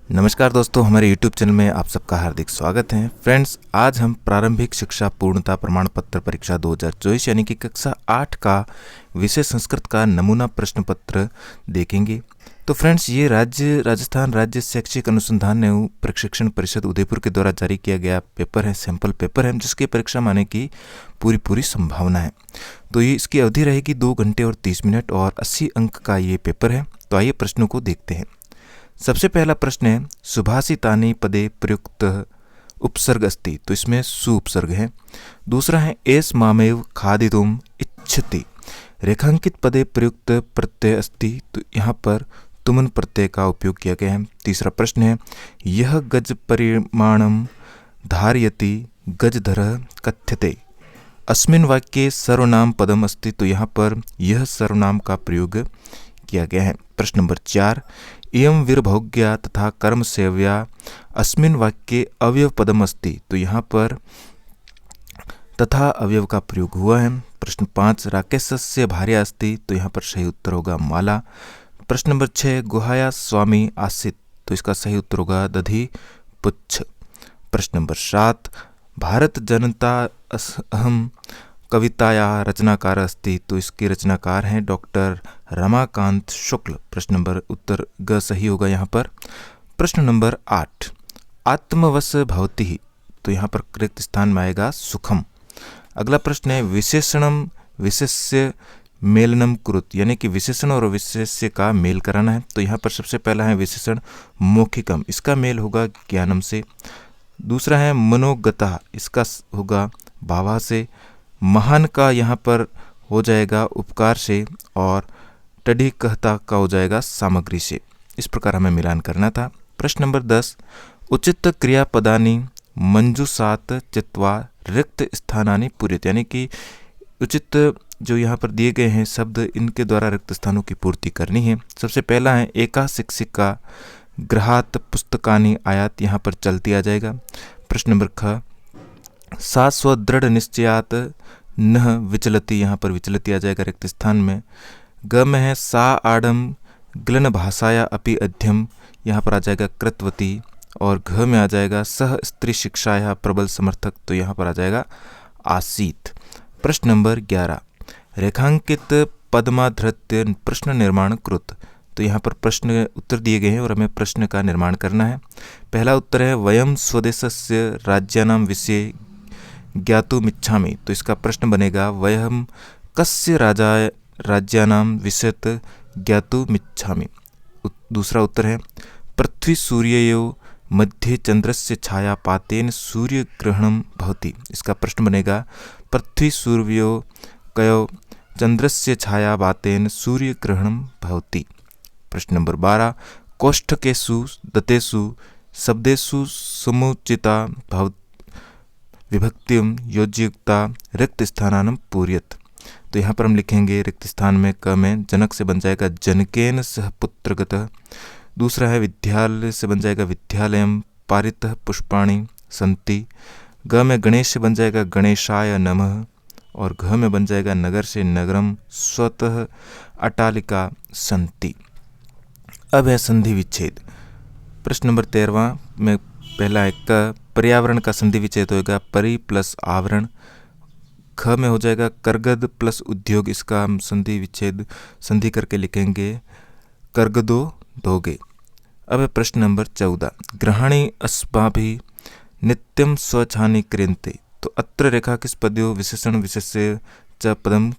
नमस्कार दोस्तों, हमारे YouTube चैनल में आप सबका हार्दिक स्वागत है। फ्रेंड्स, आज हम प्रारंभिक शिक्षा पूर्णता प्रमाण पत्र परीक्षा 2024 यानी कि कक्षा 8 का विषय संस्कृत का नमूना प्रश्न पत्र देखेंगे। तो फ्रेंड्स, ये राजस्थान राज्य शैक्षिक अनुसंधान एवं प्रशिक्षण परिषद उदयपुर के द्वारा जारी किया गया पेपर है, सैंपल पेपर है, जिसकी परीक्षा माने की पूरी संभावना है। तो ये इसकी अवधि रहेगी 2 घंटे और 30 मिनट और 80 अंक का ये पेपर है। तो आइए प्रश्नों को देखते हैं। सबसे पहला प्रश्न है, सुभाषितानि पदे प्रयुक्त उपसर्ग अस्ति, तो इसमें सु उपसर्ग है। दूसरा है, एस मामेव खादितुम इच्छति, रेखांकित पदे प्रयुक्त प्रत्यय अस्ति, तो यहाँ पर तुमन प्रत्यय का उपयोग किया गया है। तीसरा प्रश्न है, यह गज परिमाणम धारयति गजधरः कथ्यते, अस्मिन् वाक्ये सर्वनाम पदम अस्ति, तो यहाँ पर यह सर्वनाम का प्रयोग किया गया है। प्रश्न नंबर 4, इयं विर्भोग्या तथा कर्म सेव्या अस्मिन् वाक्ये अवयव पदम अस्ति, तो यहाँ पर तथा अवयव का प्रयोग हुआ है। प्रश्न 5, राकेशस्य भार्या अस्ति, तो यहाँ पर सही उत्तर होगा माला। प्रश्न नंबर 6, गुहाया स्वामी आसीत्, तो इसका सही उत्तर होगा दधि पुच्छ। प्रश्न नंबर 7, भारत जनता अहम कविताया रचनाकार अस्ति, तो इसके रचनाकार हैं डॉक्टर रमाकांत शुक्ल। प्रश्न नंबर उत्तर ग सही होगा यहाँ पर। प्रश्न नंबर 8, आत्मवश भवति, तो यहाँ पर रिक्त स्थान में आएगा सुखम। अगला प्रश्न है, विशेषणम विशेष्य मेलनम कुरुत, यानी कि विशेषण और विशेष्य का मेल कराना है। तो यहाँ पर सबसे पहला है विशेषण मौखिकम, इसका मेल होगा ज्ञानम से। दूसरा है मनोगता, इसका होगा भावा से। महान का यहाँ पर हो जाएगा उपकार से और टडी कहता का हो जाएगा सामग्री से। इस प्रकार हमें मिलान करना था। प्रश्न नंबर 10, उचित क्रियापदानि मंजूषात चित्वा रिक्त स्थानानि पूरित, यानी कि उचित जो यहाँ पर दिए गए हैं शब्द, इनके द्वारा रिक्त स्थानों की पूर्ति करनी है। सबसे पहला है, एका शिक्षिका गृहात पुस्तकानि आयात, यहाँ पर चलती आ जाएगा। प्रश्न नंबर ख, सा स्वदृढ़ निश्चयात न विचलती, यहाँ पर विचलती आ जाएगा रिक्त स्थान में। ग में है, सा आडम ग्लन भाषाया अपि अध्यम, यहाँ पर आ जाएगा कृतवती। और घ में आ जाएगा, सह स्त्री शिक्षाया प्रबल समर्थक, तो यहाँ पर आ जाएगा आसीत। प्रश्न नंबर 11, रेखांकित पद्माधृत्य प्रश्न निर्माण कृत, तो यहाँ पर प्रश्न उत्तर दिए गए हैं और हमें प्रश्न का निर्माण करना है। पहला उत्तर है, वयम स्वदेशस्य राज्यानाम विषये ज्ञातुमिच्छामि, तो इसका प्रश्न बनेगा, वयम कस्य राज्यानाम विषयत ज्ञातुमिच्छामि। दूसरा उत्तर है, पृथ्वी सूर्ययोः मध्ये चंद्रस्य छायापातेन सूर्य ग्रहणम भवति, इसका प्रश्न बनेगा, पृथ्वी सूर्योः कयोः चंद्रस्य छायापातेन सूर्य ग्रहणम भवति। प्रश्न नंबर 12, कोष्ठकेषु दत्तेषु शब्देषु समुचिता भवति विभक्तिम योज्ययुक्ता रिक्त स्थानानं पूर्यत, तो यहाँ पर हम लिखेंगे रिक्त स्थान में क में जनक से बन जाएगा जनकेन सह पुत्रगतः। दूसरा है, विद्यालय से बन जाएगा विद्यालयम पारितः पुष्पाणि सन्ति। ग में गणेश से बन जाएगा गणेशाय नमः। और घ में बन जाएगा नगर से नगरम स्वतः अटालिका सन्ति। अब है संधि विच्छेद। प्रश्न नंबर 13 में पहला है, क पर्यावरण का संधि विच्छेद होगा परि प्लस आवरण। ख में हो जाएगा करगद प्लस उद्योग, इसका हम संधि विच्छेद संधि करके लिखेंगे करगदो दोगे। अब है प्रश्न नंबर 14, ग्रहाणि अस्माभिः नित्यम स्वच्छानि क्रियन्ते, तो अत्र रेखा किस पदयो विशेषण विशेष्य च पदम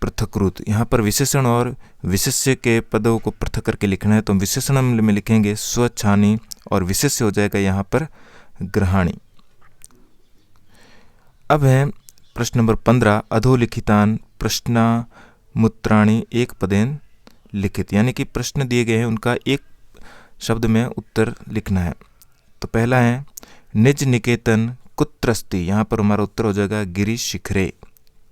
पृथक्कृत, यहाँ पर विशेषण और विशेष्य के पदों को पृथक करके लिखना है। तो हम विशेषण में लिखेंगे स्वच्छानि और विशेष्य हो जाएगा यहाँ पर ग्रहाणि। अब है प्रश्न नंबर 15, अधोलिखितान प्रश्नामुत्तराणि एक पदेन लिखित, यानी कि प्रश्न दिए गए हैं उनका एक शब्द में उत्तर लिखना है। तो पहला है, निज निकेतन कुत्रस्ति, यहाँ पर हमारा उत्तर हो जाएगा गिरि शिखरे।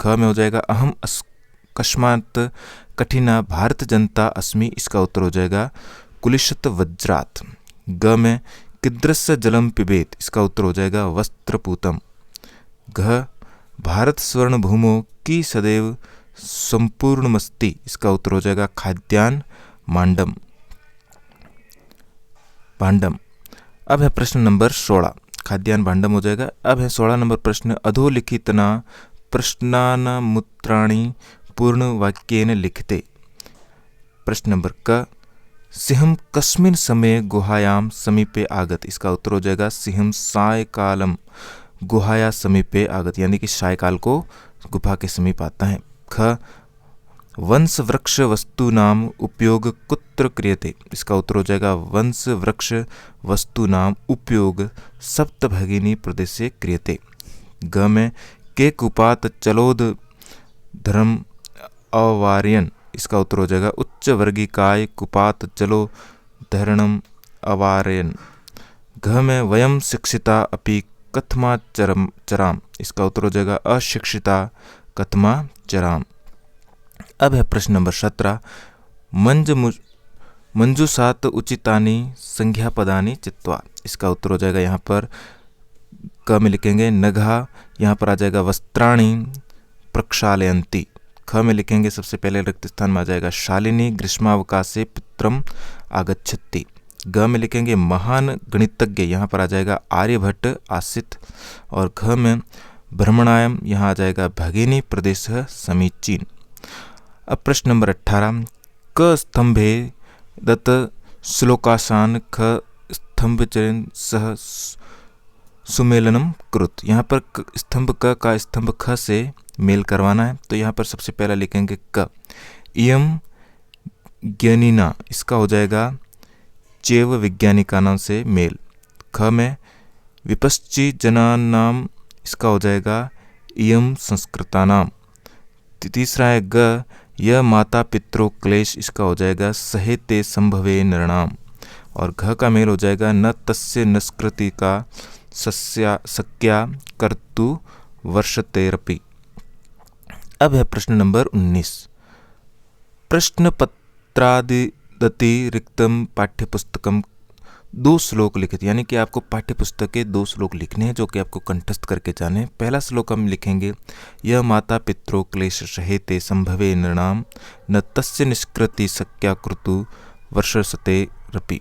ख में हो जाएगा, अहम अकस्मात् कठिना भारत जनता अस्मि, इसका उत्तर हो जाएगा कुलिशत वज्रात। ग में, किद्रस्य जलम पिबेत, इसका उत्तर हो जाएगा वस्त्रपूतम। घ, भारत स्वर्ण भूमो की सदैव संपूर्णमस्ति, इसका उत्तर हो जाएगा खाद्यान्न मांडम। भांडम। अब है प्रश्न नंबर 16, खाद्यान्न भांडम हो जाएगा। अब है 16 नंबर प्रश्न, अधोलिखितना प्रश्नानामुत्राणि पूर्ण वाक्येन लिखते। प्रश्न नंबर क, सिंहम कस्मिन् समये गुहायां समीपे आगत। इसका उत्तर हो जाएगा सिंहम सायकालम गुहाया समीपे आगत, यानी कि सायकाल को गुफा के समीप आता है। ख, वंश वृक्ष वस्तु नाम उपयोग कुत्र क्रियते। इसका उत्तर हो जाएगा वंश वृक्ष वस्तु नाम उपयोग सप्तभगिनी प्रदेशे क्रियते। ग में के कुपात चलोद धर्म अवार्यन। इसका उत्तर हो जाएगा उच्च वर्गीकाय कुपात चलो धरणम अवार्यन। घ में वयम शिक्षिता अपि कथमा चराम। इसका उत्तर हो जाएगा अशिक्षिता कथमा चराम। अब है प्रश्न नंबर 17, मंजुषात उचितानि संज्ञापदानि चित्वा। इसका उत्तर हो जाएगा यहाँ पर क में लिखेंगे नघा, यहाँ पर आ जाएगा वस्त्राणि प्रक्षालयन्ति। ख में लिखेंगे सबसे पहले रिक्त स्थान में आ जाएगा शालिनी ग्रीष्मावकाशे पित्रम आगच्छति। ग में लिखेंगे महान गणितज्ञ, यहाँ पर आ जाएगा आर्यभट्ट आसित। और घ में भ्रमणायम, यहाँ आ जाएगा भगिनी प्रदेश समीचीन। अब प्रश्न नंबर 18, क स्तंभे दत्त श्लोकासान ख स्तंभचरण सह सुमेलनम कृत। यहाँ पर स्तंभ क का स्तंभ ख से मेल करवाना है, तो यहाँ पर सबसे पहला लिखेंगे क, इयम ज्ञानिना। इसका हो जाएगा चैव विज्ञानिका नाम से मेल। ख में विपश्ची जनानाम। इसका हो जाएगा इयम संस्कृतानाम। तीसरा है ग, यह माता पितरो क्लेश। इसका हो जाएगा सहेते संभवे नृणाम। और घ का मेल हो जाएगा न तस्य निष्कृति का सक्या कर्तु वर्षतेरपि। अब है प्रश्न नंबर 19, प्रश्न पत्रादिदति रिक्तम पाठ्यपुस्तकम 2 श्लोक लिखित। यानी कि आपको पाठ्यपुस्तक के 2 श्लोक लिखने हैं जो कि आपको कंठस्थ करके जाने। पहला श्लोक हम लिखेंगे यह माता पितरो क्लेश सहेते संभवे नृणाम न तस्य निष्कृति सक्या कृतु वर्षते रपि।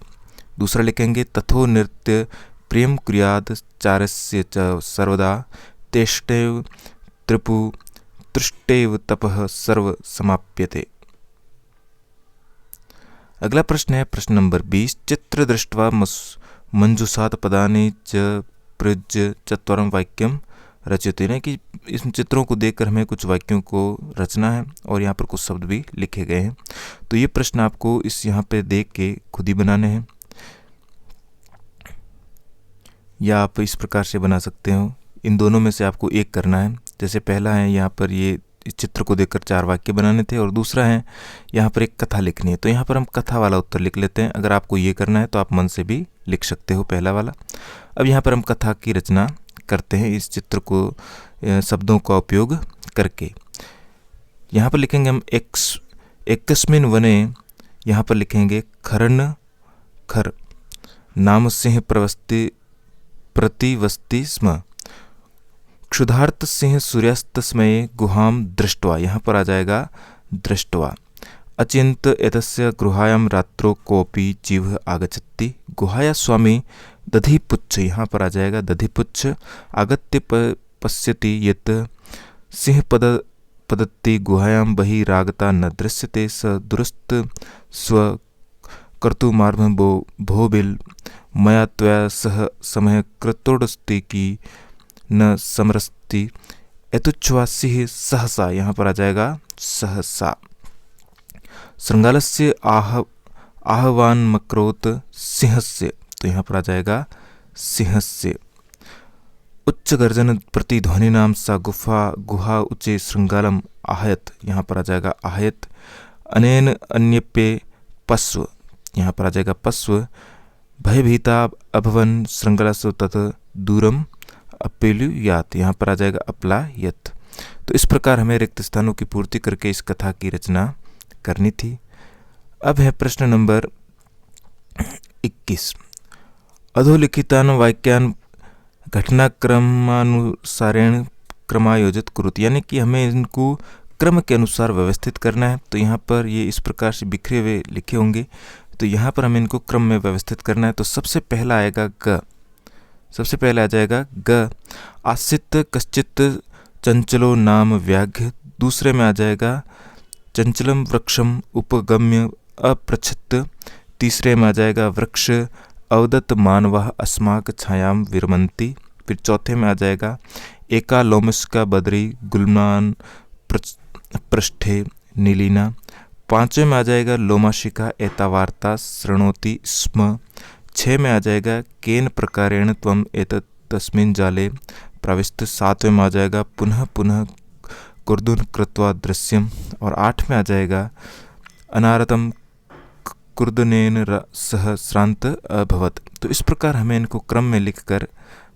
दूसरा लिखेंगे तथो नृत्य प्रेम कुर्याद चारस्य च सर्वदा तेष्टेव त्रिपु तृष्टेव तपः सर्व समाप्यते। अगला प्रश्न है प्रश्न नंबर 20, चित्र दृष्ट्वा मंजुषात पदानि च प्रयुज्य चत्वरम वाक्यम रचयते। यानी कि इन चित्रों को देखकर हमें कुछ वाक्यों को रचना है और यहाँ पर कुछ शब्द भी लिखे गए हैं। तो ये प्रश्न आपको इस यहाँ पे देख के खुद ही बनाने हैं, या आप इस प्रकार से बना सकते हो। इन दोनों में से आपको एक करना है। जैसे पहला है यहाँ पर ये इस चित्र को देखकर 4 वाक्य बनाने थे, और दूसरा है यहाँ पर एक कथा लिखनी है। तो यहाँ पर हम कथा वाला उत्तर लिख लेते हैं। अगर आपको ये करना है तो आप मन से भी लिख सकते हो पहला वाला। अब यहाँ पर हम कथा की रचना करते हैं इस चित्र को शब्दों का उपयोग करके। यहाँ पर लिखेंगे हम एकस्मिन् वने। यहाँ पर लिखेंगे खरन खर नाम सिंह प्रतिवस्ति स्म। क्षुधार्त सिंह सूर्यास्त समय गुहाम दृष्ट्वा। यहाँ पर आ जाएगा दृष्ट्वा। अचिंत एतस्य गुहायां रात्रो कोपि जीव आगच्छति। गुहाया स्वामी दधिपुच्छ। यहाँ पर आ जाएगा दधिपुच्छ। आगत्य पश्यति यत् सिंह पदत्ति गुहायां बहिरागता न दृश्यते स दुरस्त स्व कर्तुमार्भं भोबिल मया त्वया सह समय कृतोडस्ति की न समरस्ति एतुच्छ्वासिः सहसा। यहाँ पर आ जाएगा सहसा। श्रृंगालस्य आहवान मक्रोत सिंहस्य। तो यहाँ पर आ जाएगा सिंहस्य। उच्च गर्जन प्रतिध्वनि नाम सा गुहा उच्चे श्रृंगालम आहयत। यहाँ पर आ जाएगा आहयत। अनेन अन्यप्ये पश्व। यहाँ पर आ जाएगा पश्व। भयभीता अभवन श्रृंगालस्व तत् दूरम अपेलुयात। यहाँ पर आ जाएगा अपलायत। तो इस प्रकार हमें रिक्त स्थानों की पूर्ति करके इस कथा की रचना करनी थी। अब है प्रश्न नंबर 21, अधोलिखितान वाक्यान घटनाक्रमानुसारेण क्रमायोजित कुरुत। यानी कि हमें इनको क्रम के अनुसार व्यवस्थित करना है। तो यहाँ पर ये इस प्रकार से बिखरे हुए लिखे होंगे। तो यहाँ पर हमें इनको क्रम में व्यवस्थित करना है। तो सबसे पहला आएगा ग, सबसे पहले आ जाएगा ग, आसित कश्चित चंचलो नाम व्याघ्र। दूसरे में आ जाएगा चंचलम वृक्षम उपगम्य अपृच्छत। तीसरे में आ जाएगा वृक्ष अवदत मानवः अस्माक छायाम विरमंती। फिर चौथे में आ जाएगा एका लोमस्का बद्री गुलमान पृष्ठे नीलिना। पांचवें में आ जाएगा लोमाशिका एतावार्ता शृणोति स्म। 6 में आ जाएगा केन प्रकारेण त्वम एतत् तस्मिन् जाले प्रविष्ट। 7वें में आ जाएगा पुनः पुनः कुर्दुन कृत्वा दृश्यम। और 8 में आ जाएगा अनारतम कुर्दनेन सह श्रांत अभवत। तो इस प्रकार हमें इनको क्रम में लिखकर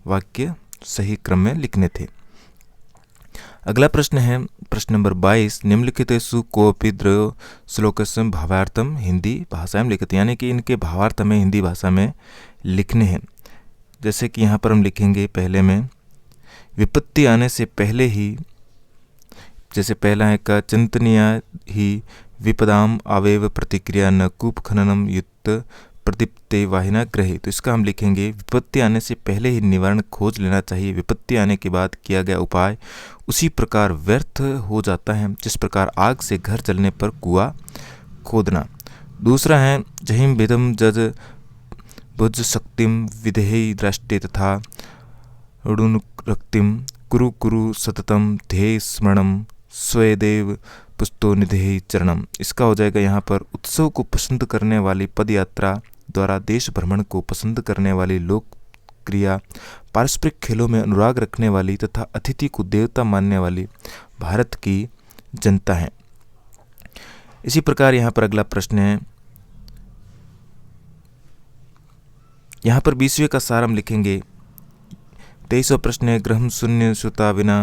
वाक्य सही क्रम में लिखने थे। अगला प्रश्न है प्रश्न नंबर 22, निम्नलिखितेषु कोऽपि द्वयो श्लोकस्य भावार्थम हिंदी भाषायां लिखित, यानी कि इनके भावार्थ हमें हिंदी भाषा में लिखने हैं। जैसे कि यहाँ पर हम लिखेंगे पहले में विपत्ति आने से पहले ही, जैसे पहला है का चिंतनीया ही विपदाम आवेव प्रतिक्रिया न कूप खननम युक्त प्रदीप्ते वाहिना ग्रहे। तो इसका हम लिखेंगे विपत्ति आने से पहले ही निवारण खोज लेना चाहिए, विपत्ति आने के बाद किया गया उपाय उसी प्रकार व्यर्थ हो जाता है जिस प्रकार आग से घर जलने पर कुआं खोदना। दूसरा है जहिम विदम जज भुज शक्तिम विधेहि दृष्टि तथा ऋण रक्तिम कुरु कुरु सततम ध्येय स्मरणम स्वदेव पुस्तो निधेहि चरणम। इसका हो जाएगा यहाँ पर उत्सव को पसंद करने वाली पद यात्रा द्वारा देश भ्रमण को पसंद करने वाली लोक क्रिया, पारस्परिक खेलों में अनुराग रखने वाली तथा अतिथि को देवता मानने वाली भारत की जनता है। इसी प्रकार यहाँ पर अगला प्रश्न है, यहाँ पर 20वें का सार हम लिखेंगे। 23वां प्रश्न है ग्रहम शून्य श्रुता विना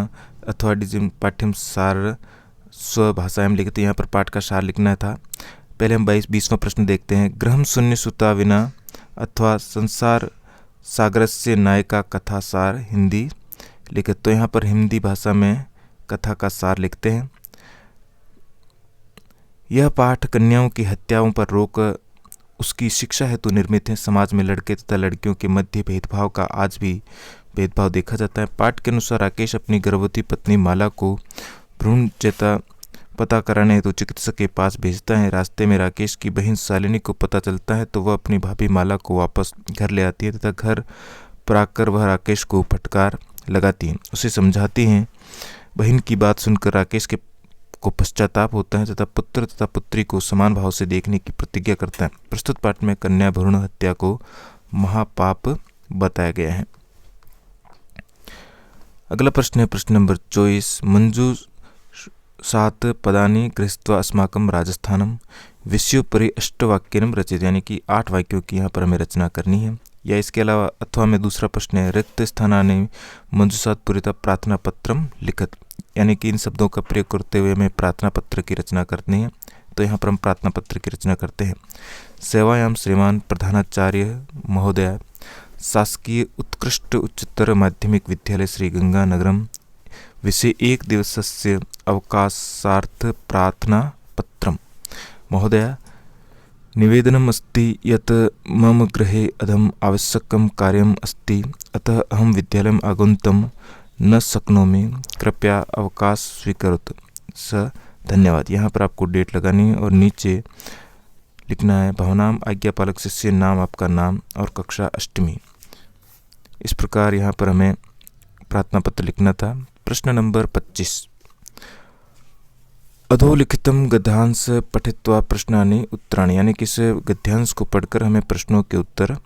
अथवा डिजिम पाठ्यम सार स्वभाषायां लिखते। यहाँ पर पाठ का सार लिखना था। पहले हम 20वां प्रश्न देखते हैं। ग्रहम शून्य श्रुता विना अथवा संसार सागरस्य नायिका कथा सार हिंदी लिखित। तो यहाँ पर हिंदी भाषा में कथा का सार लिखते हैं। यह पाठ कन्याओं की हत्याओं पर रोक उसकी शिक्षा हेतु निर्मित है। समाज में लड़के तथा लड़कियों के मध्य भेदभाव का आज भी भेदभाव देखा जाता है। पाठ के अनुसार राकेश अपनी गर्भवती पत्नी माला को भ्रूण चेता पता कराने हेतु चिकित्सक के पास भेजता है। रास्ते में राकेश की बहन शालिनी को पता चलता है तो वह अपनी भाभी माला को वापस घर ले आती है तथा घर पर आकर वह राकेश को फटकार लगाती है, उसे समझाती हैं। बहन की बात सुनकर राकेश को पश्चाताप होता है तथा पुत्र तथा पुत्री को समान भाव से देखने की प्रतिज्ञा करता है। प्रस्तुत पाठ में कन्या भ्रूण हत्या को महापाप बताया गया है। अगला प्रश्न है प्रश्न नंबर 24, मंजू 7 पदानि गृहीत्वा अस्माकं राजस्थानम विषयोपरि अष्टवाक्यम रचित, यानी कि 8 वाक्यों की यहाँ पर हमें रचना करनी है। या इसके अलावा अथवा में दूसरा प्रश्न है रिक्त स्थानानि मंजूषात् पूरिता प्रार्थना पत्रम लिखत, यानी कि इन शब्दों का प्रयोग करते हुए हमें प्रार्थना पत्र की रचना करनी है। तो यहाँ पर हम प्रार्थना पत्र की रचना करते हैं। सेवायाम श्रीमान प्रधानाचार्य महोदय शासकीय उत्कृष्ट उच्चतर माध्यमिक विद्यालय श्री गंगानगरम विषय 1 दिवसस्य अवकाशार्थ प्रार्थना पत्रम। महोदय निवेदनम् अस्ति यत् मम गृहे अधम आवश्यकं कार्यम् अस्ति, अतः अहं विद्यालयम् आगन्तुं न शक्नोमि, कृपया अवकाश स्वीकरोतु स धन्यवाद। यहाँ पर आपको डेट लगानी है और नीचे लिखना है भवनाम आज्ञापालक शिष्य नाम, आपका नाम और कक्षा 8वीं। इस प्रकार यहाँ पर हमें प्रार्थना पत्र लिखना था। प्रश्न नंबर 25, अधोलिखितम गद्यांश पठित्वा प्रश्नानि उत्तराणि, यानी कि इस गद्यांश को पढ़कर हमें प्रश्नों के उत्तर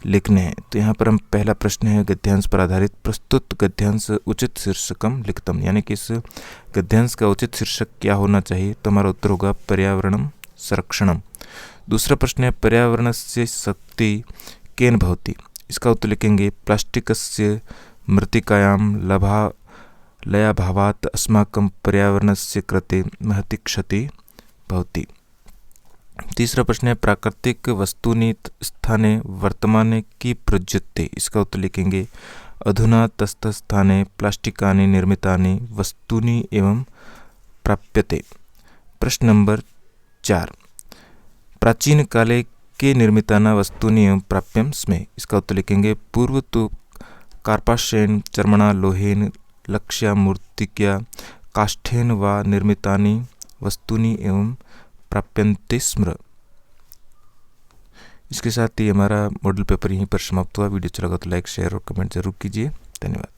लिखने हैं। तो यहाँ पर हम पहला प्रश्न है गद्यांश पर आधारित प्रस्तुत गद्यांश उचित शीर्षकम लिखतम, यानी कि इस गद्यांश का उचित शीर्षक क्या होना चाहिए। तो हमारा उत्तर होगा पर्यावरणम संरक्षणम। दूसरा प्रश्न है पर्यावरणस्य शक्ति केन भवति, इसका उत्तर लिखेंगे प्लास्टिकस्य मृत्तिकायां लयाभावात् अस्माकं पर्यावरणस्य कृते महती क्षति भवति। तीसरा प्रश्न है प्राकृतिक वस्तूनि स्थाने वर्तमाने की प्रयुज्यते, इसका उत्तर लिखेंगे अधुना तस्थस्थाने प्लास्टिकानि निर्मितानि वस्तूनि एवं प्राप्यते। प्रश्न नंबर 4, प्राचीन काले के निर्मिताना वस्तूनि एवं प्राप्यम स्मे। इसका उत्तर लिखेंगे पूर्व तो कार्पाशेन चर्मणा लोहेन लक्ष्या मूर्तिक्या काष्ठेन वा निर्मितानि वस्तूनि एवं प्राप्यन्ते स्म। इसके साथ ही हमारा मॉडल पेपर यहीं पर समाप्त हुआ। वीडियो अच्छा लगा तो लाइक शेयर और कमेंट जरूर कीजिए। धन्यवाद।